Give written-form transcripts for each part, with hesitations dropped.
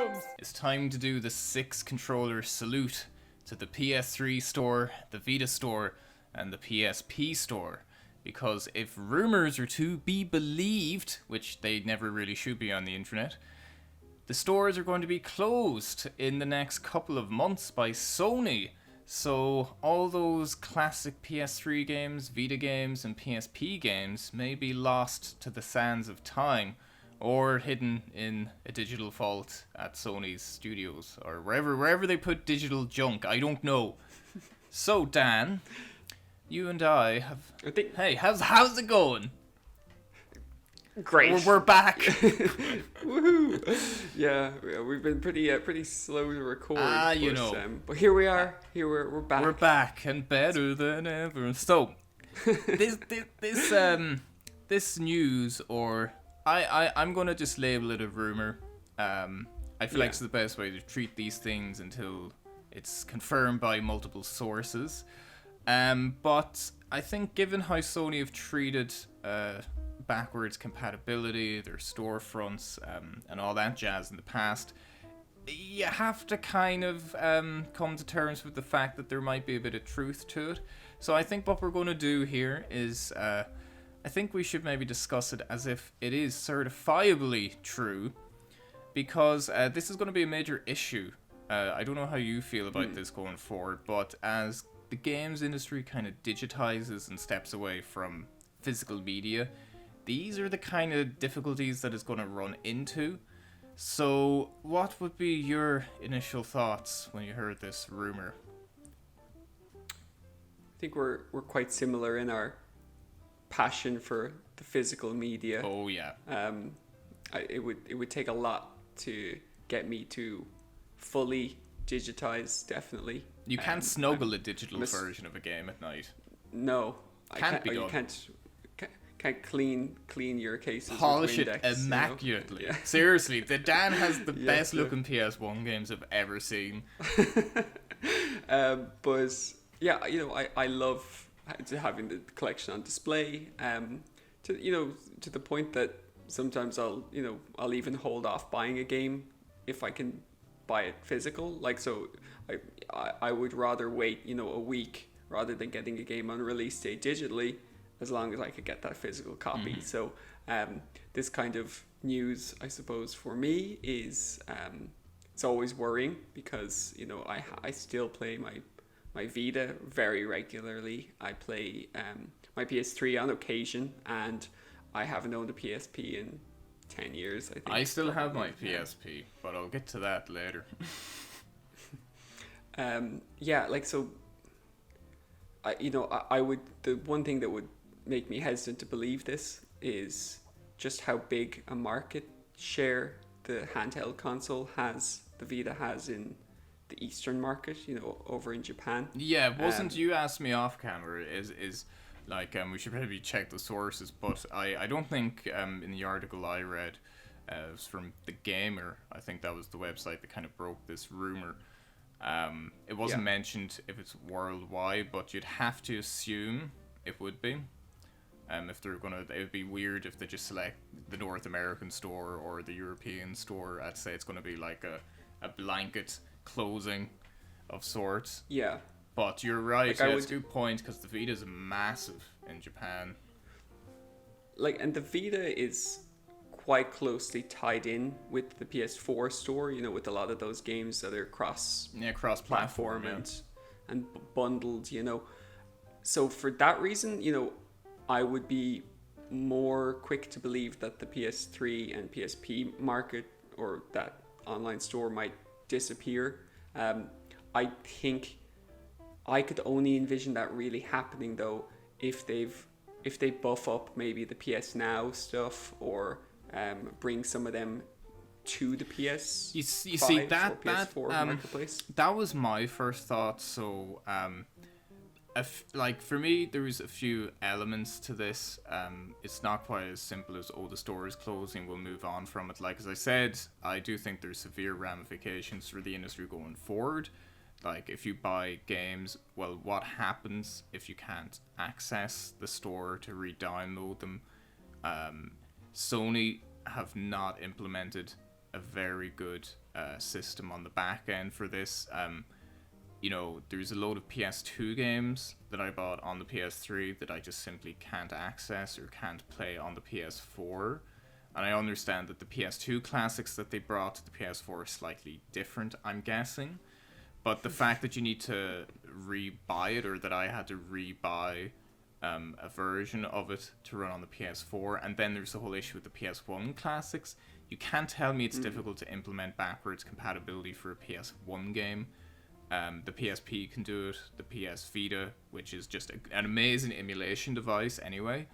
Platchums! It's time to do the 6-controller salute to the PS3 store, the Vita store, and the PSP store. Because if rumours are to be believed, which they never really should be on the internet, the stores are going to be closed in the next couple of months by Sony. So all those classic PS3 games, Vita games, and PSP games may be lost to the sands of time, or hidden in a digital vault at Sony's studios, or wherever they put digital junk. I don't know. So Dan, you and I have. Hey, how's it going? Great. We're back. Woohoo! Yeah, we've been pretty slow to record. You know. But here we are. We're back. We're back and better than ever. So, this news, or I'm gonna just label it a rumor. I feel like it's the best way to treat these things until it's confirmed by multiple sources. But I think given how Sony have treated backwards compatibility, their storefronts, and all that jazz in the past, you have to kind of come to terms with the fact that there might be a bit of truth to it. So I think what we're going to do here is I think we should maybe discuss it as if it is certifiably true, because this is going to be a major issue. I don't know how you feel about this going forward, but as the games industry kind of digitizes and steps away from physical media, these are the kind of difficulties that it's going to run into. So what would be your initial thoughts when you heard this rumor? I think we're quite similar in our passion for the physical media. Oh yeah. It would take a lot to get me to fully digitize. Definitely. You can't snuggle a digital version of a game at night. No, Can't be done. You can't clean your cases. Polish with it Windex, immaculately. You know? Seriously, the Dan has the best looking PS1 games I've ever seen. But yeah, I love having the collection on display. To the point that sometimes I'll even hold off buying a game if I can buy it physical. Like, so I would rather wait a week rather than getting a game on release day digitally, as long as I could get that physical copy. So this kind of news, I suppose, for me is it's always worrying, because I still play my Vita very regularly. I play my PS3 on occasion, and I haven't owned a PSP in 10 years, I think. I still have my PSP, but I'll get to that later. I would, the one thing that would make me hesitant to believe this is just how big a market share the handheld console the Vita has in the Eastern market, over in Japan. Yeah, you asked me off camera, is like, we should probably check the sources, but I don't think in the article I read, it was from The Gamer, I think that was the website that kind of broke this rumor. It wasn't mentioned if it's worldwide, but you'd have to assume it would be. If they're gonna, it would be weird if they just select the North American store or the European store. I'd say it's gonna be like a blanket closing of sorts. Yeah. But you're right. That's a good point, because the Vita is massive in Japan. And the Vita is quite closely tied in with the PS4 store, with a lot of those games that are cross-platform and bundled, So for that reason, I would be more quick to believe that the PS3 and PSP market, or that online store, might disappear. I think I could only envision that really happening, though, if they buff up maybe the PS Now stuff, or bring some of them to the PS. You see that PS4 marketplace. That was my first thought. So, for me, there's a few elements to this. It's not quite as simple as, the store is closing, we'll move on from it. Like, as I said, I do think there's severe ramifications for the industry going forward. Like, if you buy games, well, what happens if you can't access the store to re-download them? Sony have not implemented a very good system on the back end for this. There's a load of PS2 games that I bought on the PS3 that I just simply can't access or can't play on the PS4. And I understand that the PS2 classics that they brought to the PS4 are slightly different, I'm guessing. But the fact that you need to re-buy it, or that I had to re-buy a version of it to run on the PS4, and then there's the whole issue with the PS1 classics. You can't tell me it's difficult to implement backwards compatibility for a PS1 game. The PSP can do it, the PS Vita, which is just an amazing emulation device anyway.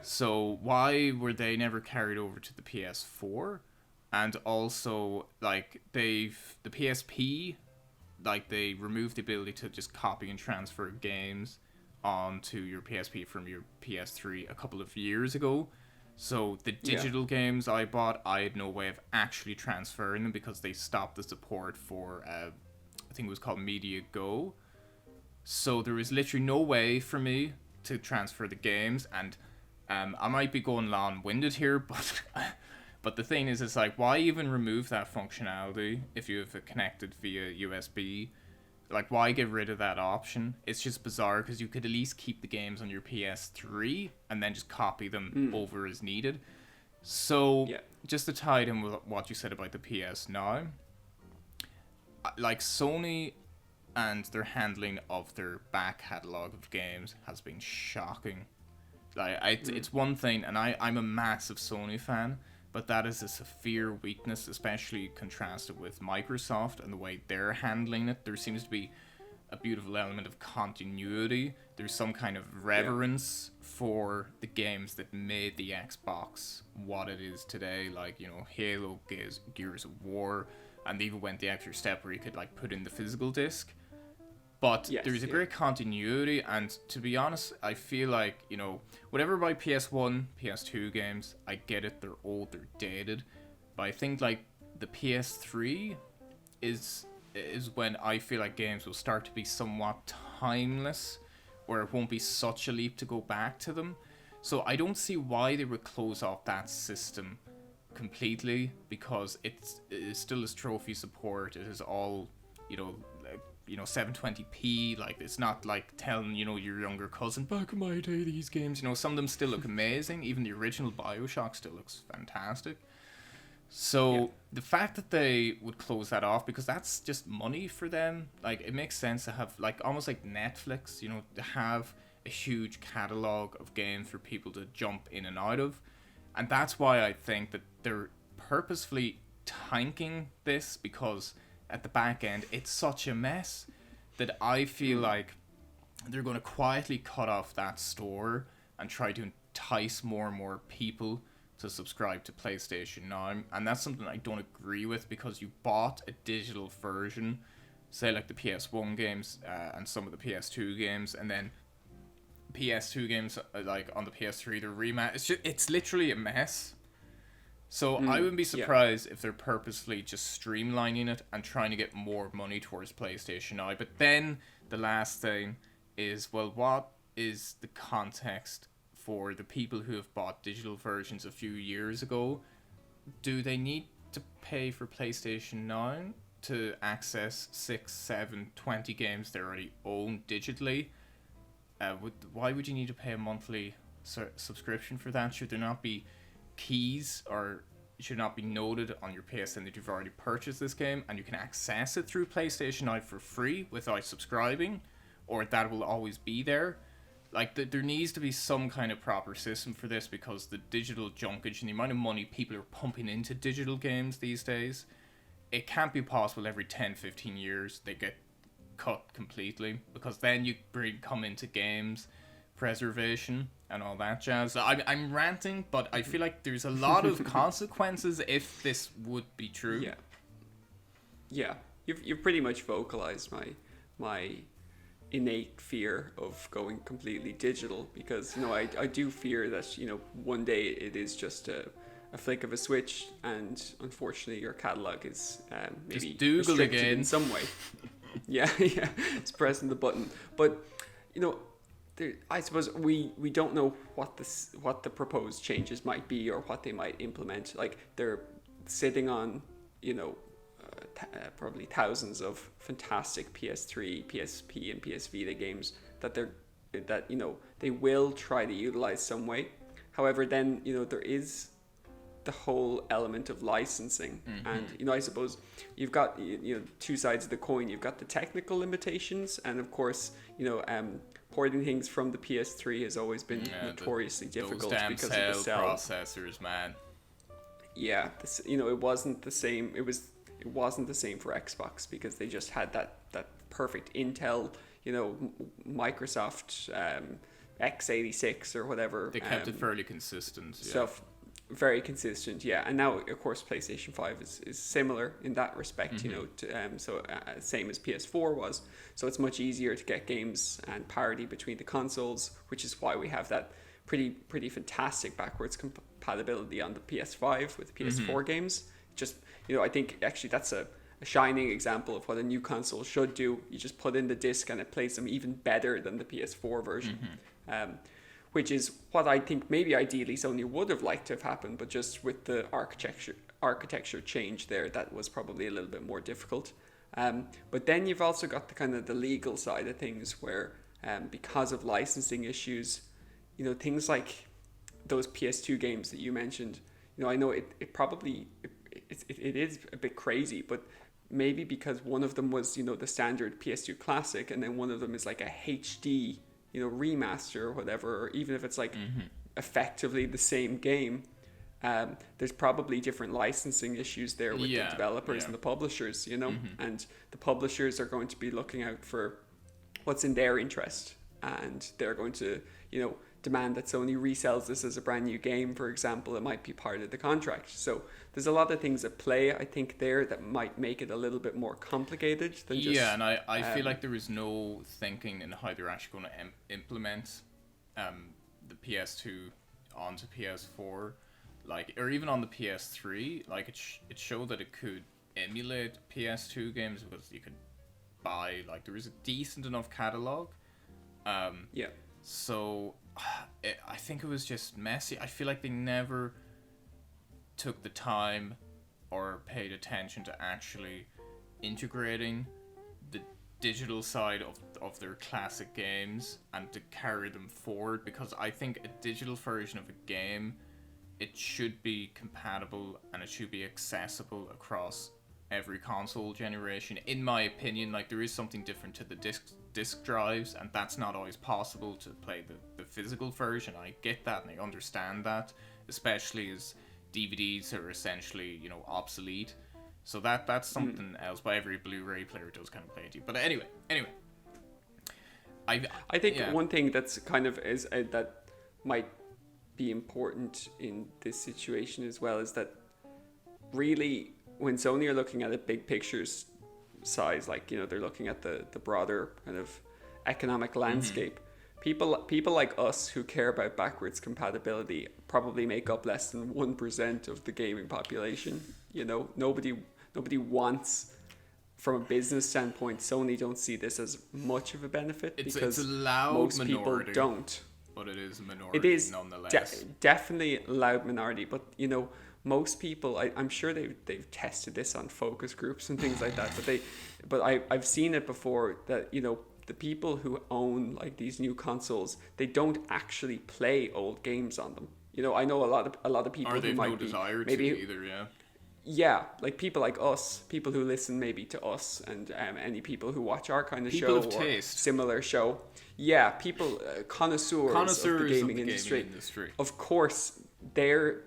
So why were they never carried over to the PS4? And also, like, the PSP, like, they removed the ability to just copy and transfer games onto your PSP from your PS3 a couple of years ago. So the digital games I bought, I had no way of actually transferring them because they stopped the support for, I think it was called Media Go. So there was literally no way for me to transfer the games, and I might be going long-winded here, but the thing is, it's like, why even remove that functionality if you have it connected via USB? Like, why get rid of that option? It's just bizarre, because you could at least keep the games on your PS3 and then just copy them over as needed. So, just to tie it in with what you said about the PS Now, like, Sony and their handling of their back catalogue of games has been shocking. Like, it's one thing, and I'm a massive Sony fan, but that is a severe weakness, especially contrasted with Microsoft and the way they're handling it. There seems to be a beautiful element of continuity. There's some kind of reverence for the games that made the Xbox what it is today, like, Halo, Gears of War, and they even went the extra step where you could, like, put in the physical disc. But there's a great continuity, and to be honest, I feel like, whatever about PS1, PS2 games, I get it, they're old, they're dated, but I think, like, the PS3 is when I feel like games will start to be somewhat timeless, where it won't be such a leap to go back to them. So I don't see why they would close off that system completely, because it still is trophy support, it is all, 720p, like, it's not like telling, your younger cousin, back in my day, these games, some of them still look amazing, even the original BioShock still looks fantastic. So, the fact that they would close that off, because that's just money for them, like, it makes sense to have, like, almost like Netflix, to have a huge catalogue of games for people to jump in and out of, and that's why I think that they're purposefully tanking this, because at the back end, it's such a mess that I feel like they're going to quietly cut off that store and try to entice more and more people to subscribe to PlayStation Now. And that's something I don't agree with, because you bought a digital version, say like the PS1 games and some of the PS2 games, and then PS2 games like on the PS3, the rematch. It's literally a mess. So I wouldn't be surprised if they're purposely just streamlining it and trying to get more money towards PlayStation Now. But then the last thing is, well, what is the context for the people who have bought digital versions a few years ago? Do they need to pay for PlayStation Now to access 6, 7, 20 games they already own digitally? Why would you need to pay a monthly subscription for that? Should there not be keys, or should not be noted on your PSN that you've already purchased this game and you can access it through PlayStation Now for free without subscribing, or that will always be there? Like, there needs to be some kind of proper system for this, because the digital junkage and the amount of money people are pumping into digital games these days, it can't be possible every 10-15 years they get cut completely, because then you come into games preservation and all that jazz. I'm ranting, but I feel like there's a lot of consequences if this would be true. Yeah. You've pretty much vocalized my innate fear of going completely digital, because I do fear that one day it is just a flick of a switch, and unfortunately your catalog is maybe restricted in some way. It's pressing the button, but I suppose we don't know what the proposed changes might be, or what they might implement. Like, they're sitting on, probably thousands of fantastic PS3, PSP, and PS Vita games that they will try to utilize some way. However, then there is the whole element of licensing, and I suppose you've got two sides of the coin. You've got the technical limitations, and of course porting things from the PS3 has always been notoriously difficult because of the cell processors, man. Yeah, it wasn't the same. It wasn't the same for Xbox because they just had that perfect Intel, Microsoft x86 or whatever. They kept it fairly consistent. Stuff. Very consistent, yeah. And now, of course, PlayStation 5 is similar in that respect, same as PS4 was. So it's much easier to get games and parity between the consoles, which is why we have that pretty fantastic backwards compatibility on the PS5 with PS4 games. Just, I think actually that's a shining example of what a new console should do. You just put in the disc and it plays them even better than the PS4 version. Which is what I think maybe ideally Sony would have liked to have happened, but just with the architecture change there, that was probably a little bit more difficult. But then you've also got the kind of the legal side of things where because of licensing issues, things like those PS2 games that you mentioned, I know it is a bit crazy, but maybe because one of them was, the standard PS2 classic, and then one of them is like a HD remaster or whatever, or even if it's like effectively the same game, there's probably different licensing issues there with the developers and the publishers, and the publishers are going to be looking out for what's in their interest, and they're going to demand that Sony resells this as a brand new game, for example. It might be part of the contract. So there's a lot of things at play, I think, there that might make it a little bit more complicated than just... Yeah, and I feel like there is no thinking in how they're actually going to implement the PS2 onto PS4, or even on the PS3. It showed that it could emulate PS2 games because you could buy, there is a decent enough catalog. So I think it was just messy. I feel like they never took the time or paid attention to actually integrating the digital side of their classic games and to carry them forward, because I think a digital version of a game, it should be compatible and it should be accessible across every console generation, in my opinion. There is something different to the disc drives, and that's not always possible to play the physical version. I get that and I understand that, especially as DVDs are essentially obsolete. So that's something else. But every Blu-ray player does kind of play it. But anyway, I think one thing that's kind of is that might be important in this situation as well is that really, when Sony are looking at a big pictures size, they're looking at the broader kind of economic landscape, people like us who care about backwards compatibility probably make up less than 1% of the gaming population. Nobody wants, from a business standpoint, Sony don't see this as much of a benefit because it's a loud most minority, people don't. But it is a minority. It is nonetheless. Definitely a loud minority, but most people, I'm sure they've tested this on focus groups and things like that, but I've seen it before that the people who own these new consoles, they don't actually play old games on them. I know a lot of people who might no be desire maybe to either. Yeah, people like us, people who listen maybe to us, and any people who watch our kind of people show of or taste. Similar show. Yeah, people connoisseurs of the gaming industry. Of course, they're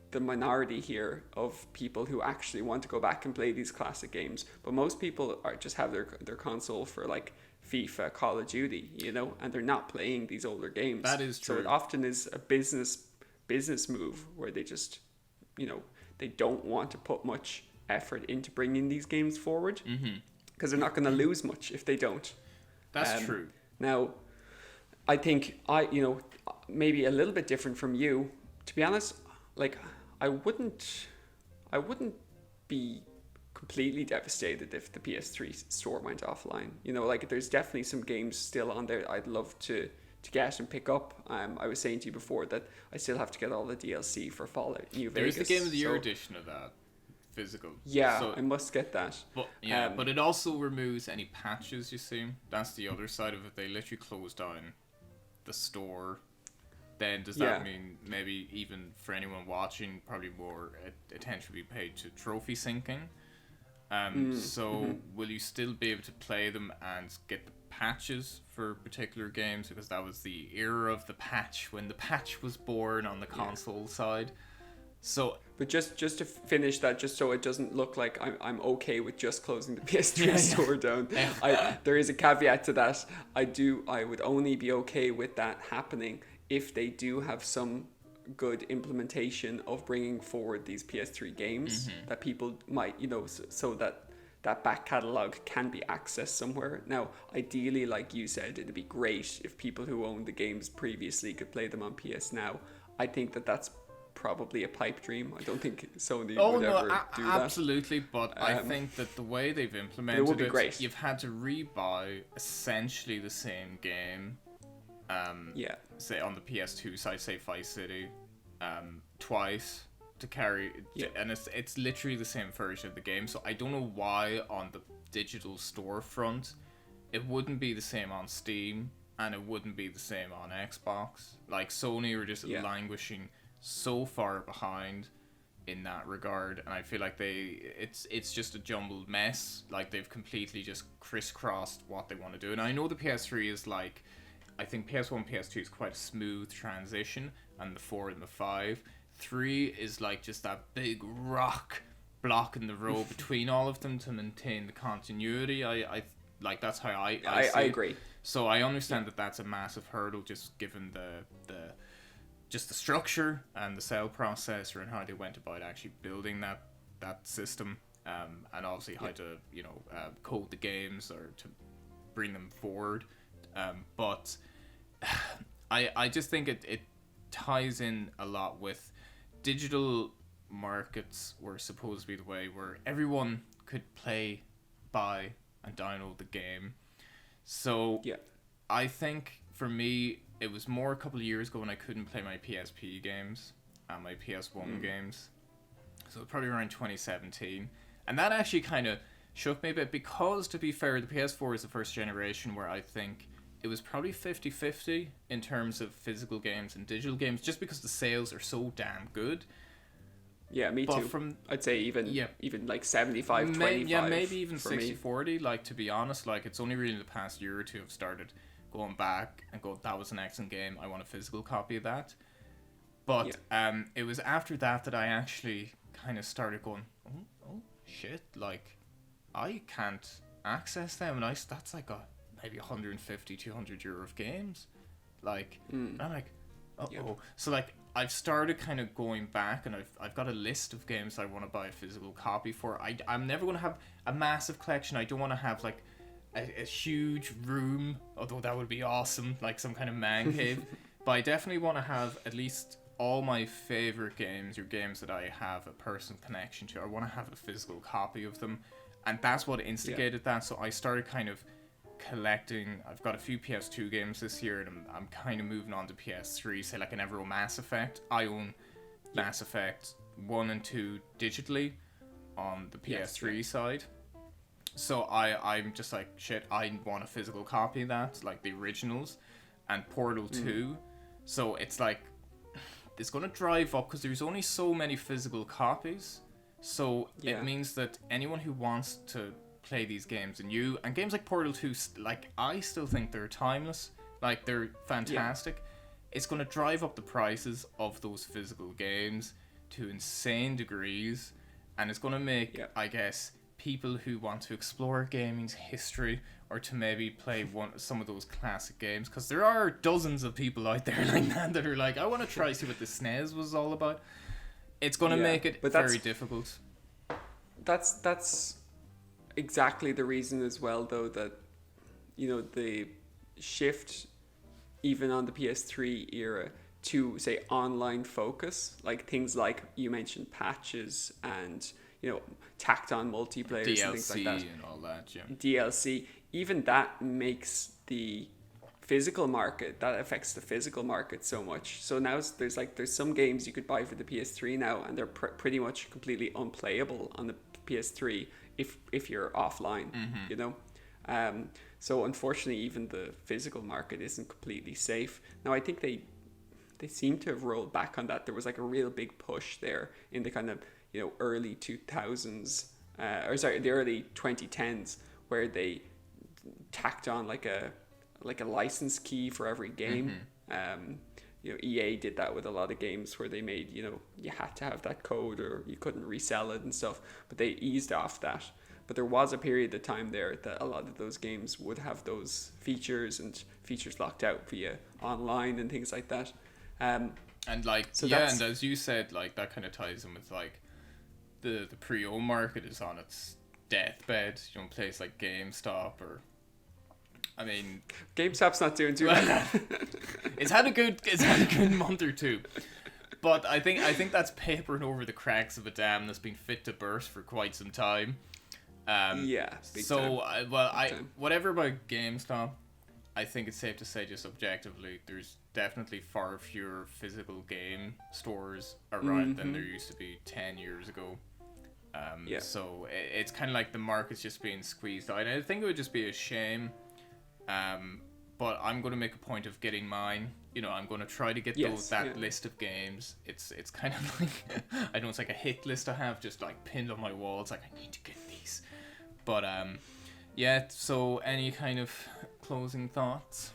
the minority here of people who actually want to go back and play these classic games. But most people just have their console for FIFA, Call of Duty, and they're not playing these older games. That is true. So it often is a business move where they just, they don't want to put much effort into bringing these games forward because they're not going to lose much if they don't. That's true. Now, I think maybe a little bit different from you. To be honest, I wouldn't be completely devastated if the PS3 store went offline. There's definitely some games still on there I'd love to to get and pick up. I was saying to you before that I still have to get all the DLC for Fallout New Vegas. There's the Game of the Year edition of that, physical. Yeah, so, I must get that. But but it also removes any patches, you see. That's the other side of it. They literally close down the store. Then does that mean maybe even for anyone watching, probably more attention will be paid to trophy syncing? Will you still be able to play them and get the patches for particular games? Because that was the era of the patch, when the patch was born on the console side. So, but just to finish that, just so it doesn't look like I'm okay with just closing the PS3 store down. There is a caveat to that. I would only be okay with that happening if they do have some good implementation of bringing forward these PS3 games that people might, so that back catalog can be accessed somewhere. Now, ideally, like you said, it'd be great if people who owned the games previously could play them on PS Now. I think that's probably a pipe dream. I don't think Sony would ever do that. Absolutely, but I think that the way they've implemented it would be great. You've had to rebuy essentially the same game. Say on the PS2 side, say Vice City, twice to carry, and it's literally the same version of the game. So I don't know why on the digital storefront it wouldn't be the same on Steam and it wouldn't be the same on Xbox. Like Sony are just languishing so far behind in that regard, and I feel like it's just a jumbled mess. Like they've completely just crisscrossed what they want to do. And I know the PS3 is like, I think PS1, PS2 is quite a smooth transition, and the 4 and the 5. 3 is like just that big rock block in the road between all of them to maintain the continuity. I like, that's how I agree. So I understand that that's a massive hurdle, just given the structure and the sale processor and how they went about actually building that system, and obviously how to code the games or to bring them forward. But I just think it ties in a lot with digital markets were supposed to be the way where everyone could play, buy, and download the game. So I think for me, it was more a couple of years ago when I couldn't play my PSP games and my PS1 games. So probably around 2017. And that actually kind of shook me a bit because, to be fair, the PS4 is the first generation where I think it was probably 50-50 in terms of physical games and digital games, just because the sales are so damn good. Yeah, me too. I'd say even like 75-25. Yeah, maybe even 60-40. Like, to be honest, like, it's only really in the past year or two I've started going back and go, that was an excellent game, I want a physical copy of that. But it was after that I actually kind of started going, oh shit, like, I can't access them, and that's like maybe 150-200 euro of games, like, and I'm like, So like, I've started kind of going back, and I've got a list of games I want to buy a physical copy for. I'm never going to have a massive collection. I don't want to have like a huge room, although that would be awesome, like some kind of man cave. But I definitely want to have at least all my favorite games, or games that I have a personal connection to. I want to have a physical copy of them, and that's what instigated that. So I started kind of collecting. I've got a few PS2 games this year, and I'm kind of moving on to PS3. Say like an Ever Mass Effect. I own Mass Effect 1 and 2 digitally on the PS3 side. So I'm just like, shit, I want a physical copy of that, like the originals, and Portal 2. So it's like, it's going to drive up, because there's only so many physical copies. So it means that anyone who wants to play these games, and games like Portal 2, like, I still think they're timeless, like, they're fantastic. It's going to drive up the prices of those physical games to insane degrees, and it's going to make, I guess, people who want to explore gaming's history, or to maybe play some of those classic games, because there are dozens of people out there like that are like, I want to try see what the SNES was all about. It's going to make it very difficult. That's exactly the reason as well, though, that, you know, the shift even on the PS3 era to, say, online focus, like things like you mentioned patches and, you know, tacked on multiplayer DLC and things like that, and all that, DLC, even that makes the physical market, that affects the physical market so much. So now there's some games you could buy for the PS3 now, and they're pretty much completely unplayable on the PS3 if you're offline, you know. So unfortunately, even the physical market isn't completely safe. Now I think they seem to have rolled back on that. There was like a real big push there in the kind of, you know, early 2000s, the early 2010s, where they tacked on like a license key for every game. You know, EA did that with a lot of games where they made, you know, you had to have that code or you couldn't resell it and stuff, but they eased off that. But there was a period of time there that a lot of those games would have those features and features locked out via online and things like that. And like, so yeah, and as you said, like that kind of ties in with like the pre-owned market is on its deathbed. You know, place like GameStop or, I mean, GameStop's not doing too well. It's had a good month or two, but I think that's papering over the cracks of a dam that's been fit to burst for quite some time. Yeah. So whatever about GameStop, I think it's safe to say, just objectively, there's definitely far fewer physical game stores around than there used to be 10 years ago. So it's kind of like the market's just being squeezed out. And I think it would just be a shame. But I'm going to make a point of getting mine. You know, I'm going to try to get that list of games. It's kind of like, I know it's like a hit list I have just like pinned on my wall. It's like, I need to get these. But yeah, so any kind of closing thoughts?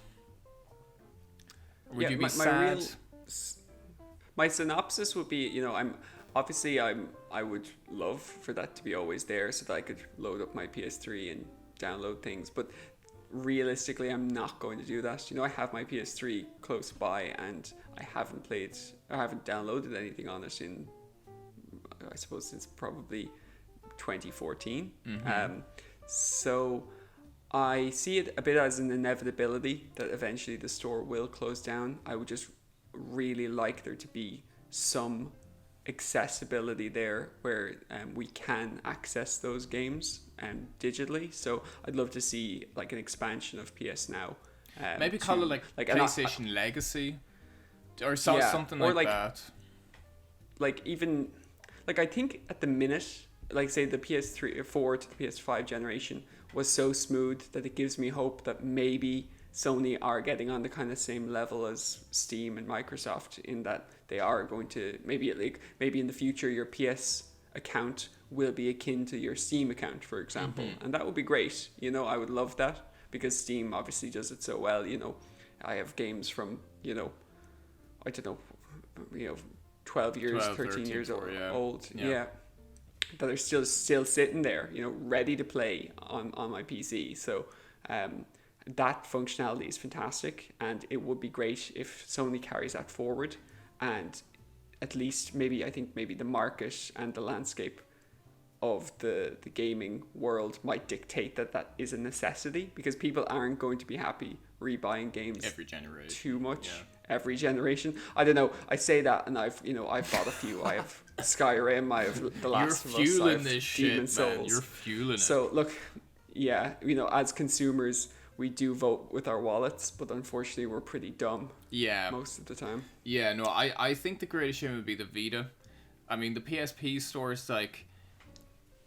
Would you be sad? My synopsis would be, you know, I would love for that to be always there so that I could load up my PS3 and download things, but realistically I'm not going to do that. You know, I have my PS3 close by and I haven't downloaded anything on it in, I suppose, since probably 2014. So I see it a bit as an inevitability that eventually the store will close down. I would just really like there to be some accessibility there where we can access those games digitally. So I'd love to see like an expansion of PS Now. Maybe call it like PlayStation Legacy or something like that. Like even like I think at the minute, like say the PS3 or 4 to the PS5 generation was so smooth that it gives me hope that maybe Sony are getting on the kind of same level as Steam and Microsoft, in that they are going to maybe in the future your PS account will be akin to your Steam account, for example, and that would be great. You know, I would love that because Steam obviously does it so well. You know, I have games from, you know, I don't know, you know, 13 years old. Yeah. That are still sitting there, you know, ready to play on my PC. So that functionality is fantastic, and it would be great if Sony carries that forward, and at least maybe the market and the landscape of the gaming world might dictate that is a necessity, because people aren't going to be happy rebuying games every generation too much. Every generation. I don't know. I say that, and I've bought a few. I have Skyrim. I have The Last of Us. You're fueling this shit, man. You're fueling it. So look, yeah, you know, as consumers, we do vote with our wallets, but unfortunately, we're pretty dumb. Yeah. Most of the time. Yeah. No, I think the greatest shame would be the Vita. I mean, the PSP stores, like,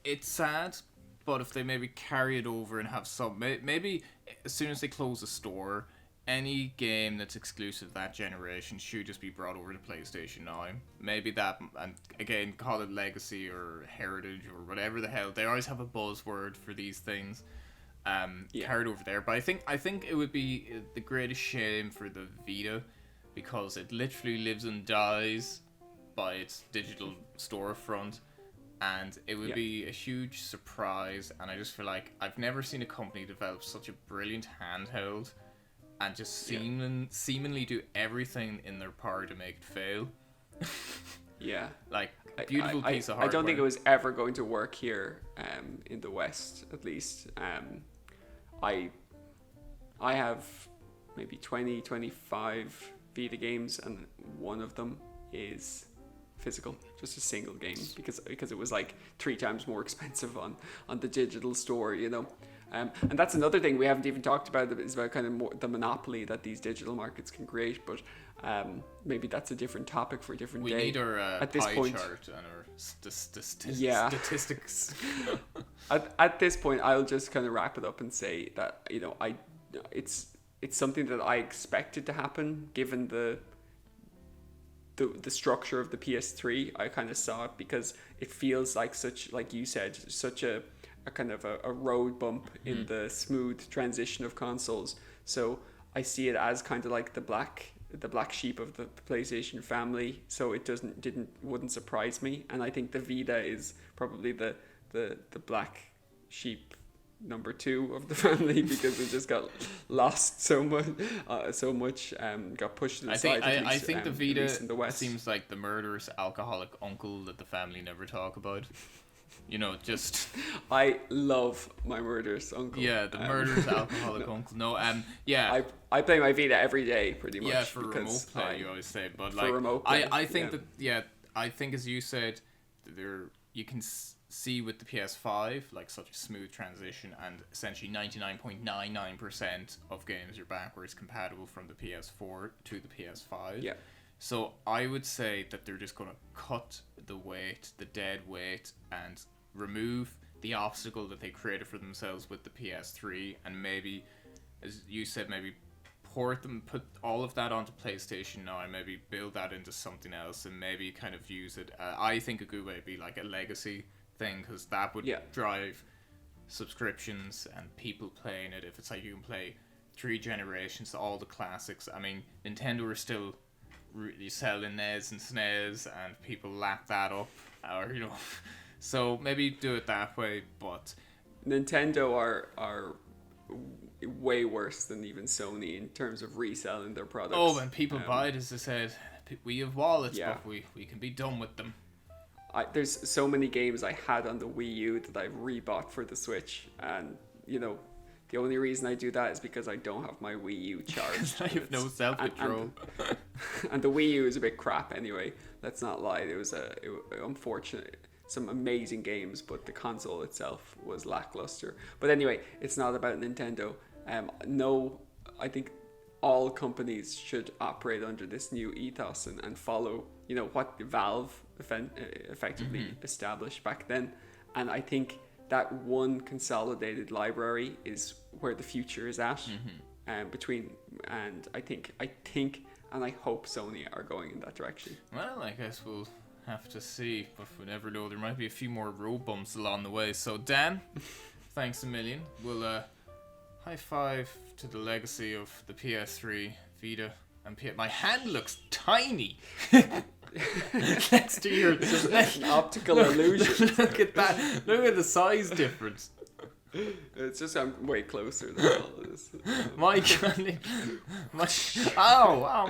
it's sad, but if they maybe carry it over and have some, maybe as soon as they close the store, any game that's exclusive to that generation should just be brought over to PlayStation Now. Maybe that, and again, call it Legacy or Heritage or whatever the hell. They always have a buzzword for these things. Carried over there. But I think it would be the greatest shame for the Vita, because it literally lives and dies by its digital storefront. And it would be a huge surprise. And I just feel like I've never seen a company develop such a brilliant handheld and just seemingly do everything in their power to make it fail. Yeah. Like, beautiful piece of hardware. I don't think it was ever going to work here in the West, at least. I have maybe 25 Vita games, and one of them is physical, just a single game, because it was like 3 times more expensive on the digital store, you know. And that's another thing we haven't even talked about, is about kind of more the monopoly that these digital markets can create. But maybe that's a different topic for a different day. We need our at this pie point, chart and our statistics. at this point, I'll just kind of wrap it up and say that, you know, it's something that I expected to happen given the structure of the PS3. I kind of saw it because it feels like like you said, such a kind of a road bump in the smooth transition of consoles. So I see it as kind of like the black sheep of the PlayStation family. So it wouldn't surprise me. And I think the Vita is probably the black sheep number 2 of the family, because it just got lost so much, got pushed to the side. I think the Vita in the West seems like the murderous alcoholic uncle that the family never talk about. You know, just I love my murderous uncle. Yeah, the murderous alcoholic uncle. No, yeah. I play my Vita every day, pretty much. Yeah, for remote play, you always say. But like, remote play, I think I think as you said, you can see with the PS5 like such a smooth transition, and essentially 99.99% of games are backwards compatible from the PS4 to the PS5. Yeah. So I would say that they're just going to cut the dead weight, and remove the obstacle that they created for themselves with the PS3, and maybe, as you said, maybe put all of that onto PlayStation now, and maybe build that into something else, and maybe kind of use it. I think a good way would be like a legacy thing, because that would drive subscriptions and people playing it. If it's like you can play 3 generations, all the classics. I mean, Nintendo are still really selling NES and SNES, and people lap that up, or you know. So maybe do it that way, but Nintendo are way worse than even Sony in terms of reselling their products. Oh, and people buy it, as I said. We have wallets, but we can be done with them. There's so many games I had on the Wii U that I've rebought for the Switch, and you know, the only reason I do that is because I don't have my Wii U charged. I have no self-control. And the Wii U is a bit crap anyway. Let's not lie. It was unfortunate. Some amazing games, but the console itself was lackluster. But anyway, it's not about Nintendo. No, I think all companies should operate under this new ethos and follow, you know, what Valve effectively established back then. And I think that one consolidated library is where the future is at. And I think and I hope Sony are going in that direction. Well, I guess we'll have to see, but we never know. There might be a few more road bumps along the way. So Dan, thanks a million. We'll high five to the legacy of the PS3, Vita, and my hand looks tiny next to your. It's just an optical illusion. Look at that. Look at the size difference. It's just I'm way closer than all of this. My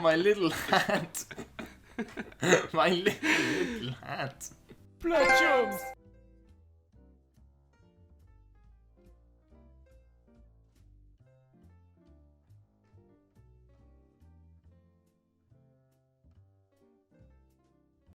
my little hand. My little hand. Platchums.